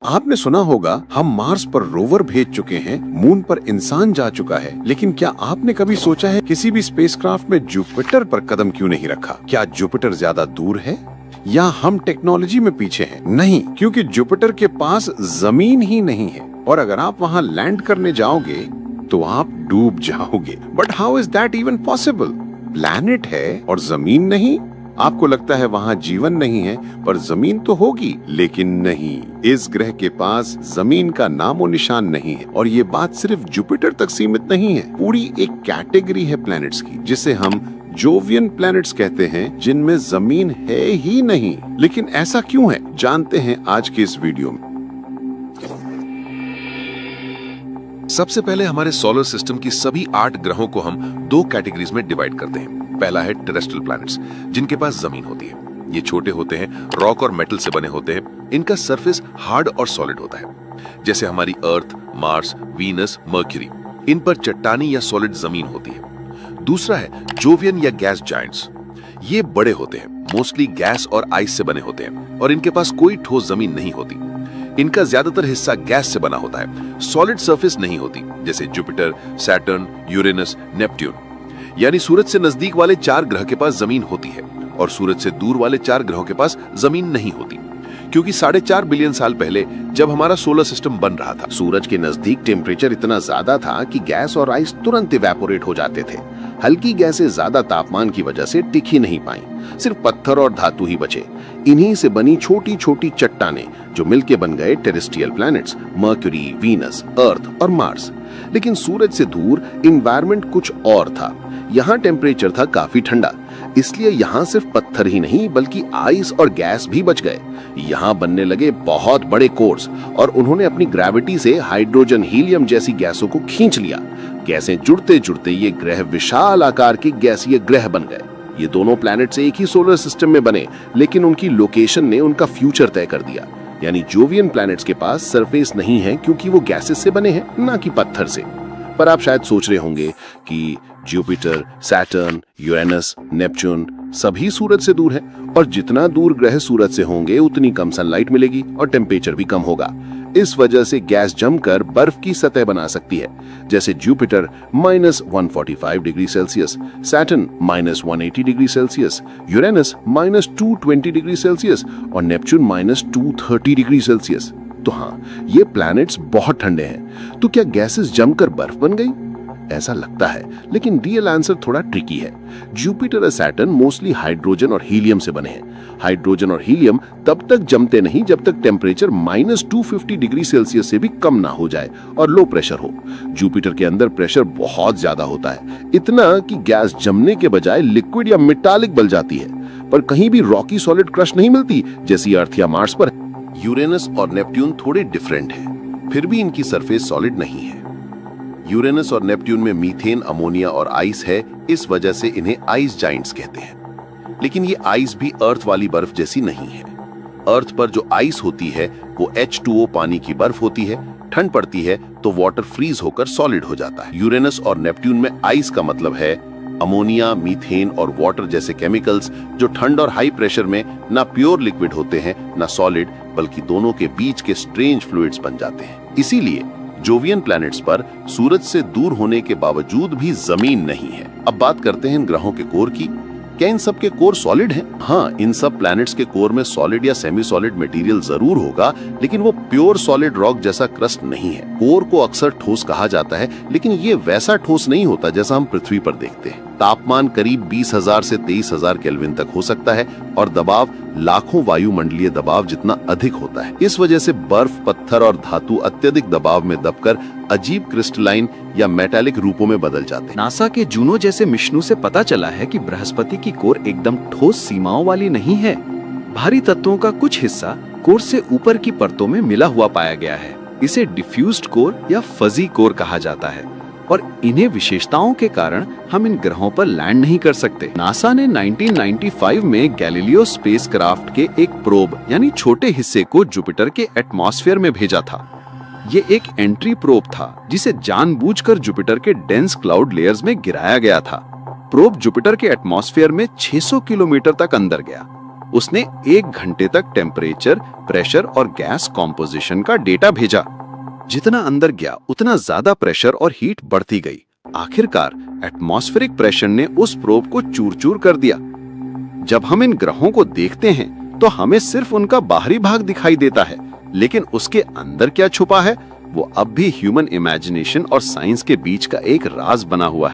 आपने सुना होगा हम मार्स पर रोवर भेज चुके हैं, मून पर इंसान जा चुका है, लेकिन क्या आपने कभी सोचा है किसी भी स्पेसक्राफ्ट में जुपिटर पर कदम क्यों नहीं रखा? क्या जुपिटर ज्यादा दूर है या हम टेक्नोलॉजी में पीछे हैं? नहीं, क्योंकि जुपिटर के पास जमीन ही नहीं है और अगर आप वहाँ लैंड करने जाओगे तो आप डूब जाओगे। But how is that even possible? Planet है और जमीन नहीं। आपको लगता है वहाँ जीवन नहीं है, पर जमीन तो होगी, लेकिन नहीं, इस ग्रह के पास जमीन का नामो निशान नहीं है। और ये बात सिर्फ जुपिटर तक सीमित नहीं है, पूरी एक कैटेगरी है प्लैनेट्स की जिसे हम जोवियन प्लैनेट्स कहते हैं, जिनमें जमीन है ही नहीं। लेकिन ऐसा क्यों है, जानते हैं आज के इस वीडियो में। सबसे पहले हमारे सोलर सिस्टम की सभी 8 ग्रहों को हम 2 कैटेगरीज में डिवाइड करते हैं। पहला है टेरेस्ट्रियल प्लैनेट्स, जिनके पास जमीन होती है। ये छोटे होते हैं, रॉक और मेटल से बने होते हैं। इनका सरफेस हार्ड और सॉलिड होता है, जैसे हमारी अर्थ, मार्स, वीनस, मर्क्यूरी। इन पर चट्टानी या सॉलिड जमीन होती है। दूसरा है जोवियन या गैस जायंट्स। ये बड़े होते हैं, मोस्टली गैस और आइस से बने होते हैं और इनके पास कोई ठोस जमीन नहीं होती। इनका ज्यादातर हिस्सा गैस से बना होता है, सॉलिड सरफेस नहीं होती, जैसे जुपिटर, सैटर्न, यूरेनस, नेपट्यून। यानी सूरज से नजदीक वाले 4 ग्रह के पास जमीन होती है और सूरज से दूर वाले 4 ग्रहों के पास जमीन नहीं होती, क्योंकि 4.5 बिलियन साल पहले जब हमारा सोलर सिस्टम बन रहा था, सूरज के नजदीक टेम्परेचर इतना ज्यादा था कि गैस और आइस तुरंत इवेपोरेट हो जाते थे। हल्की गैसें ज्यादा तापमान की वजह से टिक ही नहीं पाई, सिर्फ पत्थर और धातु ही बचे। इन्हीं से बनी छोटी छोटी चट्टानें जो मिलके बन गए टेरेस्ट्रियल प्लैनेट्स, मर्क्यूरी, वीनस, अर्थ और मार्स। लेकिन सूरज से दूर एनवायरनमेंट कुछ और था। यहाँ टेम्परेचर था काफी ठंडा, इसलिए यहाँ सिर्फ पत्थर ही नहीं बल्कि आइस और गैस भी बच गए। यहाँ बनने लगे बहुत बड़े कोर्स और उन्होंने अपनी ग्रेविटी से हाइड्रोजन, हीलियम जैसी गैसों को खींच लिया। गैसें जुड़ते जुड़ते ये ग्रह विशाल आकार के गैसीय ग्रह बन गए। ये दोनों प्लैनेट्स एक ही सोलर सिस्टम में बने, लेकिन उनकी लोकेशन ने उनका फ्यूचर तय कर दिया। यानी जोवियन प्लैनेट्स के पास सरफेस नहीं है क्योंकि वो गैसेस से बने हैं, ना कि पत्थर से। पर आप शायद सोच रहे होंगे कि जुपिटर, सैटर्न, यूरेनस, नेपच्यून सभी सूरज से दूर हैं और जितना दूर ग्रह सूरज से होंगे उतनी कम सनलाइट मिलेगी और टेम्परेचर भी कम होगा। इस वजह से गैस जमकर बर्फ की सतह बना सकती है, जैसे Jupiter -145 degree Celsius, Saturn -180 degree Celsius, Uranus -220 degree Celsius और नेपच्यून -230 डिग्री सेल्सियस। तो हाँ, ये प्लैनेट्स बहुत ठंडे हैं। तो क्या गैसेस जमकर बर्फ बन गई? ऐसा लगता है, लेकिन रियल आंसर थोड़ा ट्रिकी है। जुपिटर और सैटर्न मोस्टली हाइड्रोजन और हीलियम से बने हैं। हाइड्रोजन और हीलियम तब तक जमते नहीं जब तक टेम्परेचर -250 डिग्री सेल्सियस से भी कम ना हो जाए और लो प्रेशर हो। जुपिटर के अंदर प्रेशर बहुत ज्यादा होता है, इतना कि गैस जमने के बजाय लिक्विड या मेटालिक बन जाती है। पर कहीं भी रॉकी सॉलिड क्रश नहीं मिलती जैसी अर्थ या मार्स पर। यूरेनस और नेपट्यून थोड़े डिफरेंट हैं, फिर भी इनकी सरफेस सॉलिड नहीं है। यूरेनस और नेपट्यून में मीथेन, अमोनिया और आइस है, इस वजह से इन्हें आइस जाइंट्स कहते हैं। लेकिन ये आइस भी अर्थ वाली बर्फ जैसी नहीं है। अर्थ पर जो आइस होती है वो H2O पानी की बर्फ होती है। ठंड पड़ती है तो वाटर फ्रीज होकर सॉलिड हो जाता है। यूरेनस और नेपट्यून में आइस का मतलब है अमोनिया, मीथेन और वाटर जैसे केमिकल्स जो ठंड और हाई प्रेशर में ना प्योर लिक्विड होते हैं ना सॉलिड, बल्कि दोनों के बीच के स्ट्रेंज फ्लूइड्स बन जाते हैं। इसीलिए जोवियन प्लैनेट्स पर सूरज से दूर होने के बावजूद भी जमीन नहीं है। अब बात करते हैं इन ग्रहों के कोर की। क्या इन सब के कोर सॉलिड हैं? हाँ, इन सब प्लैनेट्स के कोर में सॉलिड या सेमी सॉलिड मटेरियल जरूर होगा, लेकिन वो प्योर सॉलिड रॉक जैसा क्रस्ट नहीं है। कोर को अक्सर ठोस कहा जाता है, लेकिन ये वैसा ठोस नहीं होता जैसा हम पृथ्वी पर देखते हैं। तापमान करीब 20,000 से 23,000 केल्विन तक हो सकता है और दबाव लाखों वायुमंडलीय दबाव जितना अधिक होता है। इस वजह से बर्फ, पत्थर और धातु अत्यधिक दबाव में दबकर अजीब क्रिस्टलाइन या मेटालिक रूपों में बदल जाते हैं। नासा के जूनो जैसे मिशनों से पता चला है कि बृहस्पति की कोर एकदम ठोस सीमाओं वाली नहीं है। भारी तत्वों का कुछ हिस्सा कोर से ऊपर की परतों में मिला हुआ पाया गया है। इसे डिफ्यूज्ड कोर या फजी कोर कहा जाता है और इन्हें विशेषताओं के कारण हम इन ग्रहों पर लैंड नहीं कर सकते। नासा ने 1995 में गैलीलियो स्पेसक्राफ्ट के एक प्रोब यानी छोटे हिस्से को जुपिटर के एटमॉस्फेयर में भेजा था। ये एक एंट्री प्रोब था जिसे जानबूझकर जुपिटर के डेंस क्लाउड लेयर्स में गिराया गया था। प्रोब जुपिटर के एटमॉस्फेयर में 600 किलोमीटर तक अंदर गया। उसने 1 घंटे तक टेम्परेचर, प्रेशर और गैस कॉम्पोजिशन का डेटा भेजा। जितना अंदर गया उतना ज्यादा प्रेशर और हीट बढ़ती गई। आखिरकार एटमॉस्फेरिक प्रेशर ने उस प्रोब को चूर-चूर कर दिया। जब हम इन ग्रहों को देखते हैं तो हमें सिर्फ उनका बाहरी भाग दिखाई देता है, लेकिन उसके अंदर क्या छुपा है वो अब भी ह्यूमन इमेजिनेशन और साइंस के बीच का एक राज बना हुआ है।